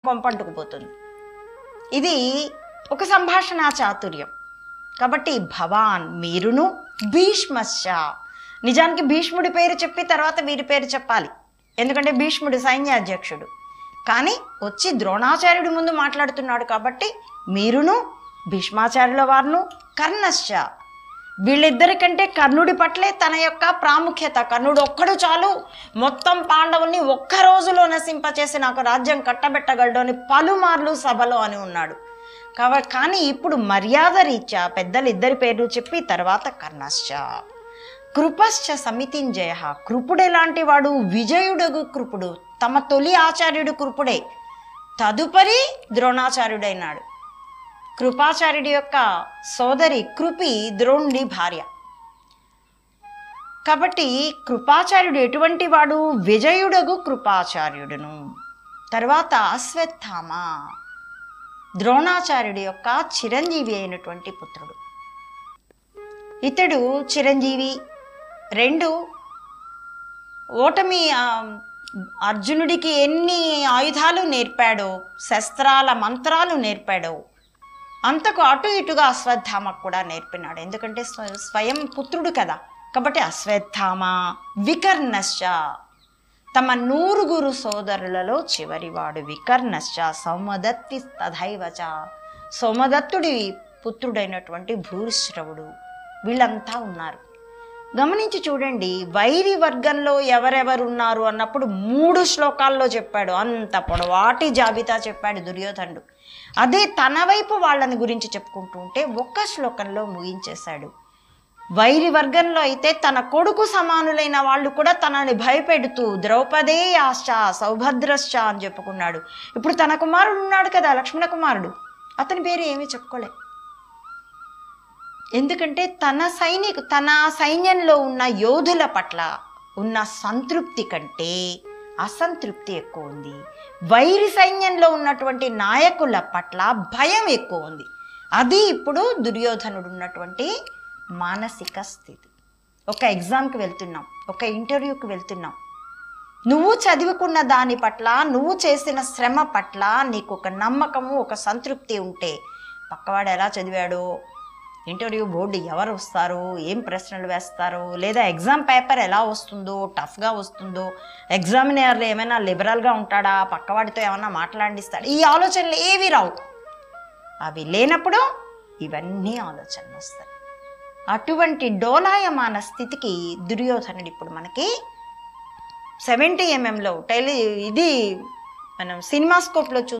కొంపంటుకుపోతుంది. ఇది ఒక సంభాషణా చాతుర్యం. కాబట్టి భవాన్ మీరును, భీష్మశ్చ, నిజానికి భీష్ముడి పేరు చెప్పి తర్వాత వీరి పేరు చెప్పాలి, ఎందుకంటే భీష్ముడి సైన్యాధ్యక్షుడు. కానీ వచ్చి ద్రోణాచార్యుడి ముందు మాట్లాడుతున్నాడు కాబట్టి మీరును, భీష్మాచార్యుల వారును, కర్ణశ్చ, వీళ్ళిద్దరికంటే కర్ణుడి పట్లే తన యొక్క ప్రాముఖ్యత. కర్ణుడు ఒక్కడు చాలు మొత్తం పాండవుల్ని ఒక్క రోజులో నశింపచేసి నాకు రాజ్యం కట్టబెట్టగలడు అని పలుమార్లు సభలో అని ఉన్నాడు. కానీ ఇప్పుడు మర్యాద రీత్యా పెద్దలు ఇద్దరి పేర్లు చెప్పి తర్వాత కర్ణశ్చ. కృపశ్చ సమితింజయ, కృపుడు ఎలాంటి వాడు? విజయుడగు కృపుడు, తమ తొలి ఆచార్యుడు కృపుడే, తదుపరి ద్రోణాచార్యుడైనాడు. కృపాచార్యుడి యొక్క సోదరి కృపి ద్రోణుడి భార్య. కాబట్టి కృపాచార్యుడు ఎటువంటి వాడు? విజయుడగు కృపాచార్యుడును. తర్వాత అశ్వత్థామ, ద్రోణాచార్యుడి యొక్క చిరంజీవి అయినటువంటి పుత్రుడు. ఇతడు చిరంజీవి. 2 ఓటమి అర్జునుడికి ఎన్ని ఆయుధాలు నేర్పాడో, శస్త్రాల మంత్రాలు నేర్పాడో, అంతకు అటు ఇటుగా అశ్వత్థామకు కూడా నేర్పినాడు. ఎందుకంటే స్వయం పుత్రుడు కదా. కాబట్టి అశ్వత్థామ, వికర్ణశ్చ, తమ 9 సోదరులలో చివరివాడు వికర్ణశ్చ. సౌమదత్తి తథైవచ, సోమదత్తుడి పుత్రుడైనటువంటి భూరిశ్రవుడు. వీళ్ళంతా ఉన్నారు. గమనించి చూడండి, వైరి వర్గంలో ఎవరెవరున్నారు అన్నప్పుడు 3 శ్లోకాల్లో చెప్పాడు. అంత పొడవాటి జాబితా చెప్పాడు దుర్యోధనుడు. అదే తన వైపు వాళ్ళని గురించి చెప్పుకుంటూ ఉంటే 1 శ్లోకంలో ముగించేశాడు. వైరి వర్గంలో అయితే తన కొడుకు సమానులైన వాళ్ళు కూడా తనని భయపెడుతూ ద్రౌపదేయాశ్చ సౌభద్రశ్చ అని చెప్పుకున్నాడు. ఇప్పుడు తన కుమారుడు ఉన్నాడు కదా, లక్ష్మణ కుమారుడు, అతని పేరు ఏమీ చెప్పుకోలే. ఎందుకంటే తన సైన్యంలో ఉన్న యోధుల పట్ల ఉన్న సంతృప్తి కంటే అసంతృప్తి ఎక్కువ ఉంది. వైరి సైన్యంలో ఉన్నటువంటి నాయకుల పట్ల భయం ఎక్కువ ఉంది. అది ఇప్పుడు దుర్యోధనుడు ఉన్నటువంటి మానసిక స్థితి. ఒక ఎగ్జామ్కి వెళ్తున్నాం, ఒక ఇంటర్వ్యూకి వెళ్తున్నాం, నువ్వు చదువుకున్న దాని పట్ల, నువ్వు చేసిన శ్రమ పట్ల నీకు ఒక నమ్మకము, ఒక సంతృప్తి ఉంటే పక్కవాడు ఎలా చదివాడో, ఇంటర్వ్యూ బోర్డు ఎవరు వస్తారో, ఏం ప్రశ్నలు వేస్తారో, లేదా ఎగ్జామ్ పేపర్ ఎలా వస్తుందో, టఫ్గా వస్తుందో, ఎగ్జామినర్ ఏమైనా లిబరల్గా ఉంటాడా, పక్కవాడితో ఏమైనా మాట్లాడిస్తాడా, ఈ ఆలోచనలు ఏవి రావు. అవి లేనప్పుడు ఇవన్నీ ఆలోచనలు వస్తాయి. అటువంటి డోలాయమాన స్థితికి దుర్యోధనుడు ఇప్పుడు మనకి 70mm ఇది మనం సినిమాస్కోప్లో